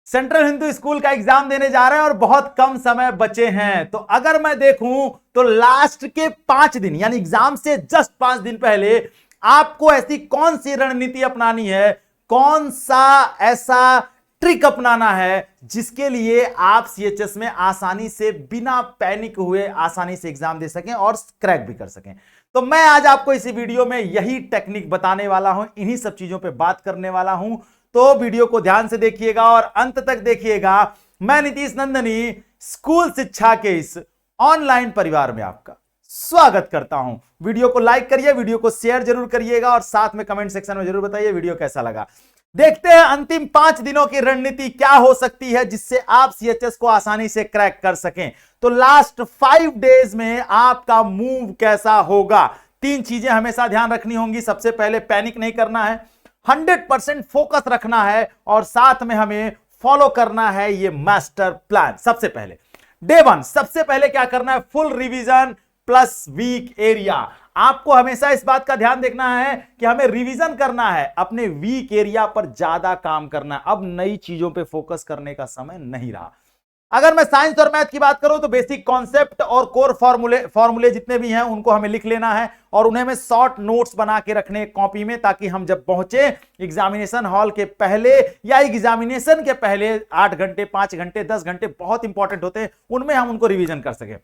Central Hindu school का exam देने जा रहे हैं और बहुत कम समय बचे हैं। तो अगर मैं देखूं तो लास्ट के 5 दिन यानी एग्जाम से जस्ट 5 दिन पहले आपको ऐसी कौन सी रणनीति अपनानी है, कौन सा ऐसा ट्रिक अपनाना है जिसके लिए आप सीएचएस में आसानी से बिना पैनिक हुए आसानी से एग्जाम दे सकें और क्रैक भी कर सकें। तो मैं आज आपको इसी वीडियो में यही टेक्निक बताने वाला हूं, इन्हीं सब चीजों पे बात करने वाला हूं। तो वीडियो को ध्यान से देखिएगा और अंत तक देखिएगा। मैं नीतीश नंदनी स्कूल शिक्षा के इस ऑनलाइन परिवार में आपका स्वागत करता हूं। वीडियो को लाइक करिए, वीडियो को शेयर जरूर करिएगा और साथ में कमेंट सेक्शन में जरूर बताइए वीडियो कैसा लगा। देखते हैं अंतिम 5 दिनों की रणनीति क्या हो सकती है जिससे आप सीएचएस को आसानी से क्रैक कर सकें। तो लास्ट 5 डेज में आपका मूव कैसा होगा, 3 चीजें हमेशा ध्यान रखनी होंगी। सबसे पहले पैनिक नहीं करना है, 100% फोकस रखना है और साथ में हमें फॉलो करना है ये मास्टर प्लान। सबसे पहले डे 1 सबसे पहले क्या करना है, full revision plus week area. आपको हमेशा इस बात का ध्यान देखना है कि हमें रिवीजन करना है, अपने वीक एरिया पर ज्यादा काम करना है। अब नई चीजों पे फोकस करने का समय नहीं रहा। अगर मैं साइंस और मैथ की बात करूं तो बेसिक कॉन्सेप्ट और कोर फॉर्मूले जितने भी हैं उनको हमें लिख लेना है और उन्हें हमें शॉर्ट नोट्स बना के रखने कॉपी में, ताकि हम जब पहुंचे एग्जामिनेशन हॉल के पहले या एग्जामिनेशन के पहले 8 घंटे 5 घंटे 10 घंटे बहुत इंपॉर्टेंट होते हैं, उनमें हम उनको रिवीजन कर सके।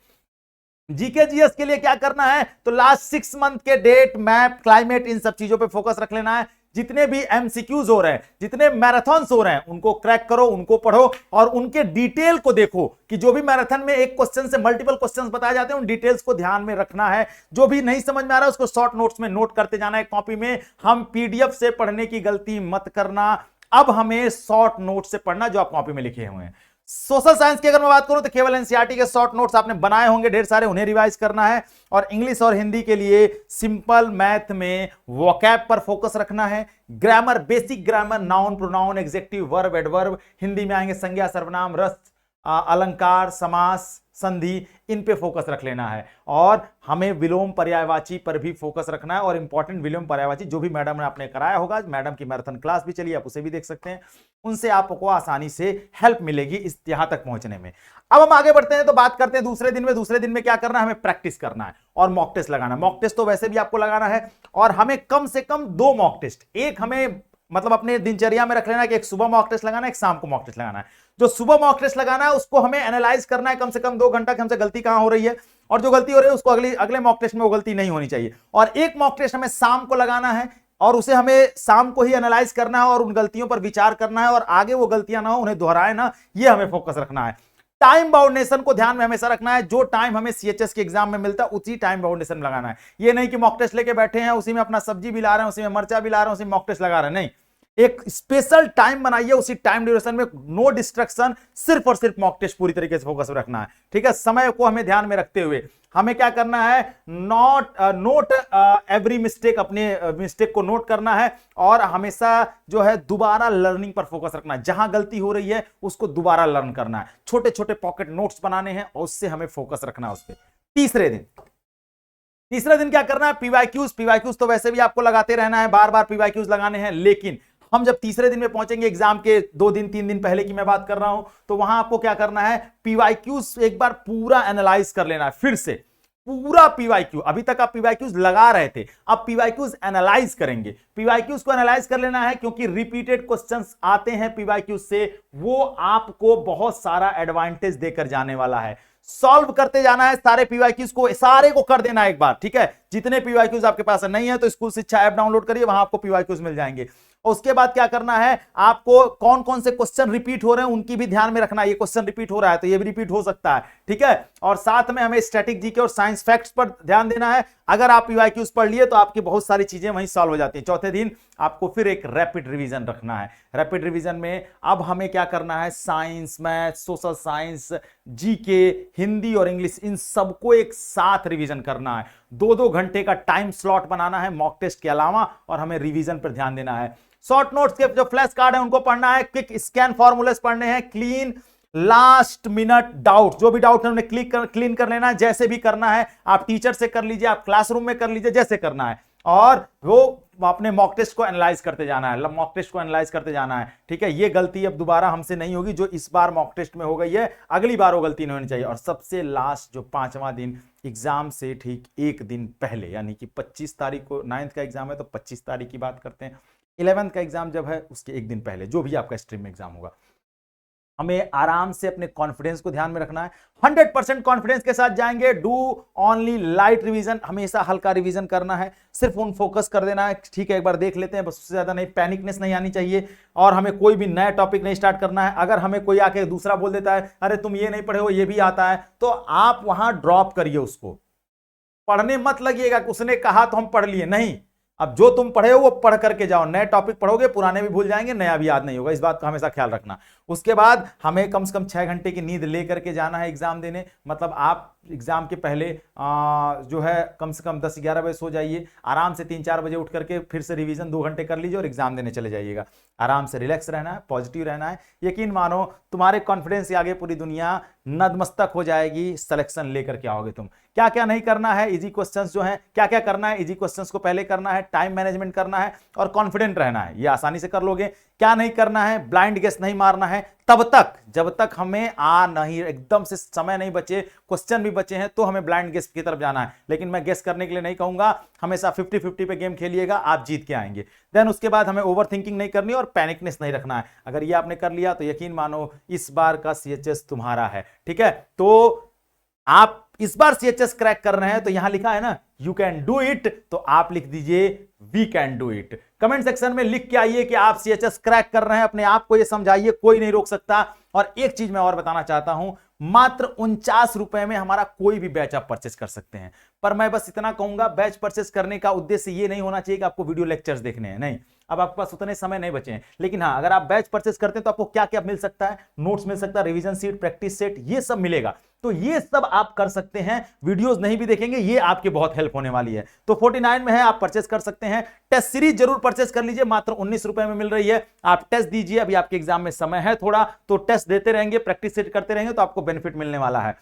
जीके जीएस के लिए क्या करना है, तो लास्ट 6 मंथ के डेट, मैप, क्लाइमेट, इन सब चीजों पे फोकस रख लेना है। जितने भी एमसीक्यूज हो रहे हैं, जितने मैराथन्स हो रहे हैं, उनको क्रैक करो, उनको पढ़ो और उनके डिटेल को देखो कि जो भी मैराथन में एक क्वेश्चन से मल्टीपल क्वेश्चंस बताए जाते हैं उन डिटेल्स को ध्यान में रखना है। जो भी नहीं समझ में आ रहा है उसको शॉर्ट नोट्स में नोट करते जाना है कॉपी में। हम पीडीएफ से पढ़ने की गलती मत करना, अब हमें शॉर्ट नोट से पढ़ना जो आप कॉपी में लिखे हुए हैं। सोशल साइंस की अगर मैं बात करूं तो केवल एनसीईआरटी के शॉर्ट नोट्स आपने बनाए होंगे ढेर सारे, उन्हें रिवाइज करना है। और इंग्लिश और हिंदी के लिए सिंपल मैथ में वोकैब पर फोकस रखना है। Grammar, basic grammar, noun, pronoun, executive, verb, adverb, Hindi में आएंगे संज्ञा, सर्वनाम, रस, अलंकार, समास, संधि, इन पे फोकस रख लेना है। और हमें विलोम पर्यायवाची पर भी फोकस रखना है और इंपॉर्टेंट विलोम पर्यायवाची जो भी मैडम ने आपने कराया होगा, मैडम की मैराथन क्लास भी चलिए, आप उसे भी देख सकते हैं, उनसे आपको आसानी से हेल्प मिलेगी इस यहां तक पहुंचने में। अब हम आगे बढ़ते हैं तो बात करते हैं दूसरे दिन में। दूसरे दिन में क्या करना है, हमें प्रैक्टिस करना है और मॉक टेस्ट लगाना है। मॉक टेस्ट तो वैसे भी आपको लगाना है और हमें कम से कम 2 मॉक टेस्ट, एक हमें मतलब अपने दिनचर्या में रख लेना है कि एक सुबह मॉक टेस्ट लगाना है, एक शाम को मॉक टेस्ट लगाना है। जो सुबह मॉक टेस्ट लगाना है उसको हमें एनालाइज करना है कम से कम 2 घंटा कि हमसे गलती कहां हो रही है, और जो गलती हो रही है उसको अगले मॉक टेस्ट में वो गलती नहीं होनी चाहिए। और एक मॉक टेस्ट हमें शाम को लगाना है और उसे हमें शाम को ही एनालाइज करना है और उन गलतियों पर विचार करना है और आगे वो गलतियां ना हो, उन्हें दोहराए ना, ये हमें फोकस रखना है। टाइम बाउंडेशन को ध्यान में हमेशा रखना है। जो टाइम हमें सीएचएस के एग्जाम में मिलता है उसी टाइम बाउंडेशन में लगाना है। ये नहीं कि मॉक टेस्ट लेके बैठे हैं, उसी में अपना सब्जी भी ला रहे हैं, उसी में मर्चा भी ला रहे हैं, उसी में मॉक टेस्ट लगा रहे हैं, नहीं। एक स्पेशल टाइम बनाइए, उसी टाइम ड्यूरेशन में नो डिस्ट्रक्शन, सिर्फ और सिर्फ मॉक टेस्ट पूरी तरीके से फोकस रखना है। ठीक है, समय को हमें ध्यान में रखते हुए हमें क्या करना है, नोट एवरी मिस्टेक, अपने मिस्टेक को नोट करना है और हमेशा जो है दोबारा लर्निंग पर फोकस रखना है। जहां गलती हो रही है उसको दोबारा लर्न करना है। छोटे छोटे पॉकेट नोट्स बनाने हैं और उससे हमें फोकस रखना है उस पर। तीसरे दिन क्या करना है, पीवाईक्यूज तो वैसे भी आपको लगाते रहना है, बार बार पीवाईक्यूज लगाने हैं। लेकिन हम जब तीसरे दिन में पहुंचेंगे, एग्जाम के 2 दिन 3 दिन पहले की मैं बात कर रहा हूं, तो वहां आपको क्या करना है, पीवाईक्यूज एक बार पूरा एनालाइज कर लेना है। फिर से पूरा पीवाईक्यू, अभी तक आप पीवाईक्यूज लगा रहे थे, अब पीवाईक्यूज एनालाइज करेंगे। पीवाईक्यूज को एनालाइज कर लेना है क्योंकि रिपीटेड क्वेश्चंस आते हैं पीवाईक्यूज से, वो आपको बहुत सारा एडवांटेज देकर जाने वाला है। सॉल्व करते जाना है सारे पीवाईक्यूज को, सारे को कर देना है एक बार। ठीक है, जितने पीवाईक्यूज आपके पास नहीं है तो स्कूल शिक्षा ऐप डाउनलोड करिए, वहां आपको पीवाईक्यूज मिल जाएंगे। उसके बाद क्या करना है, आपको कौन कौन से क्वेश्चन रिपीट हो रहे हैं उनकी भी ध्यान में रखना है। ये क्वेश्चन रिपीट हो रहा है तो ये भी रिपीट हो सकता है। ठीक है, और साथ में हमें स्टैटिक जीके और साइंस फैक्ट्स पर ध्यान देना है। अगर आप पीवाईक्यूज पढ़ लिए तो आपकी बहुत सारी चीजें वहीं सॉल्व हो जाती हैं। चौथे दिन आपको फिर एक रैपिड रिवीजन रखना है। रैपिड रिवीजन में अब हमें क्या करना है, science, math, social science, GK, Hindi और इंग्लिश, इन सबको एक साथ रिवीजन करना है। 2-2 घंटे का टाइम स्लॉट बनाना है मॉक टेस्ट के अलावा और हमें रिवीजन पर ध्यान देना है। शॉर्ट नोट्स के जो फ्लैश कार्ड है उनको पढ़ना है, क्विक स्कैन फॉर्मूलेस पढ़ने हैं, क्लीन लास्ट मिनट डाउट, जो भी डाउट है उन्हें क्लीन कर लेना है। जैसे भी करना है आप टीचर से कर लीजिए, आप क्लासरूम में कर लीजिए, जैसे करना है। और वो अपने मॉक टेस्ट को एनालाइज करते जाना है, मॉक टेस्ट को एनालाइज करते जाना है। ठीक है, ये गलती अब दोबारा हमसे नहीं होगी जो इस बार मॉक टेस्ट में हो गई है, अगली बार वो गलती नहीं होनी चाहिए। और सबसे लास्ट जो 5वां दिन एग्जाम से ठीक एक दिन पहले, यानी कि 25 तारीख को 9th का एग्जाम है तो 25 तारीख की बात करते हैं, 11th का एग्जाम जब है उसके एक दिन पहले जो भी आपका स्ट्रीम में एग्जाम होगा, हमें आराम से अपने कॉन्फिडेंस को ध्यान में रखना है। 100% कॉन्फिडेंस के साथ जाएंगे। डू ओनली लाइट रिवीजन, हमेशा हल्का रिवीजन करना है, सिर्फ उन फोकस कर देना है। ठीक है, एक बार देख लेते हैं, बस उससे ज्यादा नहीं, पैनिकनेस नहीं आनी चाहिए। और हमें कोई भी नया टॉपिक नहीं स्टार्ट करना है। अगर हमें कोई आके दूसरा बोल देता है अरे तुम ये नहीं पढ़े हो, ये भी आता है, तो आप वहां ड्रॉप करिए, उसको पढ़ने मत लगिएगा कि उसने कहा तो हम पढ़ लिए, नहीं। अब जो तुम पढ़े हो वो पढ़ करके जाओ, नए टॉपिक पढ़ोगे, पुराने भी भूल जाएंगे, नया भी याद नहीं होगा, इस बात का हमेशा ख्याल रखना। उसके बाद हमें कम से कम 6 घंटे की नींद लेकर के जाना है एग्जाम देने। मतलब आप एग्जाम के पहले जो है कम से कम 10-11 बजे सो जाइए, आराम से 3-4 बजे उठ करके फिर से रिवीजन 2 घंटे कर लीजिए और एग्जाम देने चले जाइएगा। आराम से रिलैक्स रहना है, पॉजिटिव रहना है। यकीन मानो तुम्हारे कॉन्फिडेंस के आगे पूरी दुनिया नतमस्तक हो जाएगी। सिलेक्शन लेकर के आओगे तुम। क्या क्या नहीं करना है, इजी क्वेश्चंस जो हैं, क्या क्या करना है, इजी क्वेश्चंस को पहले करना है, टाइम मैनेजमेंट करना है और कॉन्फिडेंट रहना है, ये आसानी से कर लोगे। क्या नहीं करना है, ब्लाइंड गेस नहीं मारना है तब तक जब तक हमें नहीं एकदम से समय नहीं बचे, क्वेश्चन भी बचे हैं, तो हमें ब्लाइंड गेस की तरफ जाना है। लेकिन मैं गेस करने के लिए नहीं कहूंगा, हमेशा 50-50 पे गेम खेलिएगा, आप जीत के आएंगे। देन उसके बाद हमें ओवर थिंकिंग नहीं करनी और पैनिकनेस नहीं रखना है। अगर ये आपने कर लिया तो यकीन मानो इस बार का CHS तुम्हारा है। ठीक है, तो आप इस बार CHS क्रैक कर रहे हैं तो यहां लिखा है ना यू कैन डू इट, तो आप लिख दीजिए we can do it. Comment section में लिख के आइए कि आप CHS क्रैक कर रहे हैं, अपने आप को ये समझाइए, कोई नहीं रोक सकता। और एक चीज मैं और बताना चाहता हूं, मात्र 49 रुपए में हमारा कोई भी बैच आप परचेस कर सकते हैं। पर मैं बस इतना कहूंगा, बैच परचेस करने का उद्देश्य ये नहीं होना चाहिए कि आपको वीडियो लेक्चर्स देखने हैं, नहीं। अब आपके पास उतने समय नहीं बचे हैं, लेकिन हाँ, अगर आप बैच परचेस करते हैं तो आपको क्या क्या मिल सकता है, नोट्स मिल सकता है, रिवीजन सीट, प्रैक्टिस सेट, ये सब मिलेगा। तो ये सब आप कर सकते हैं, वीडियोस नहीं भी देखेंगे, ये आपकी बहुत हेल्प होने वाली है। तो 49 में है, आप परचेस कर सकते हैं। टेस्ट सीरीज जरूर परचेस कर लीजिए, मात्र 19 रुपए में मिल रही है। आप टेस्ट दीजिए, अभी आपके एग्जाम में समय है थोड़ा, तो टेस्ट देते रहेंगे, प्रैक्टिस सेट करते रहेंगे, तो आपको बेनिफिट मिलने वाला है।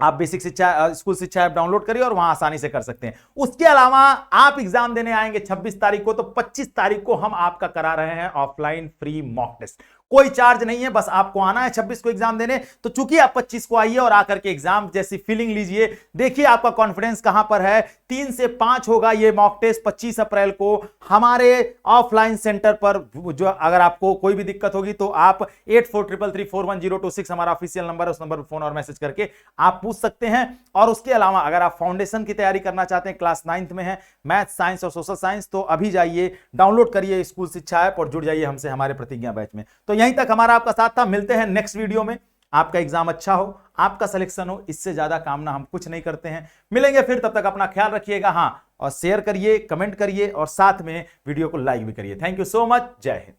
आप बेसिक शिक्षा स्कूल शिक्षा ऐप डाउनलोड करिए और वहां आसानी से कर सकते हैं। उसके अलावा आप एग्जाम देने आएंगे 26 तारीख को, तो 25 तारीख को हम आपका करा रहे हैं ऑफलाइन फ्री मॉक टेस्ट। कोई चार्ज नहीं है, बस आपको आना है 26 को एग्जाम देने। तो चूंकि आप 25 को आइए और आकर के एग्जाम जैसी फीलिंग लीजिए, देखिए आपका कॉन्फिडेंस कहां पर है। 3 से 5 होगा ये मॉक टेस्ट 25 अप्रैल को हमारे ऑफलाइन सेंटर पर। जो अगर आपको कोई भी दिक्कत होगी तो आप 8433341026 हमारा ऑफिशियल नंबर है, उस नंबर पर फोन और मैसेज करके आप पूछ सकते हैं। और उसके अलावा अगर आप फाउंडेशन की तैयारी करना चाहते हैं, क्लास 9th में है, मैथ, साइंस और सोशल साइंस, तो अभी जाइए डाउनलोड करिए स्कूल शिक्षा ऐप और जुड़ जाइए हमसे हमारे प्रतिज्ञा बैच में। तो यहीं तक हमारा आपका साथ था, मिलते हैं नेक्स्ट वीडियो में। आपका एग्जाम अच्छा हो, आपका सिलेक्शन हो, इससे ज्यादा कामना हम कुछ नहीं करते हैं। मिलेंगे फिर, तब तक अपना ख्याल रखिएगा। हाँ, और शेयर करिए, कमेंट करिए और साथ में वीडियो को लाइक भी करिए। थैंक यू सो मच, जय हिंद।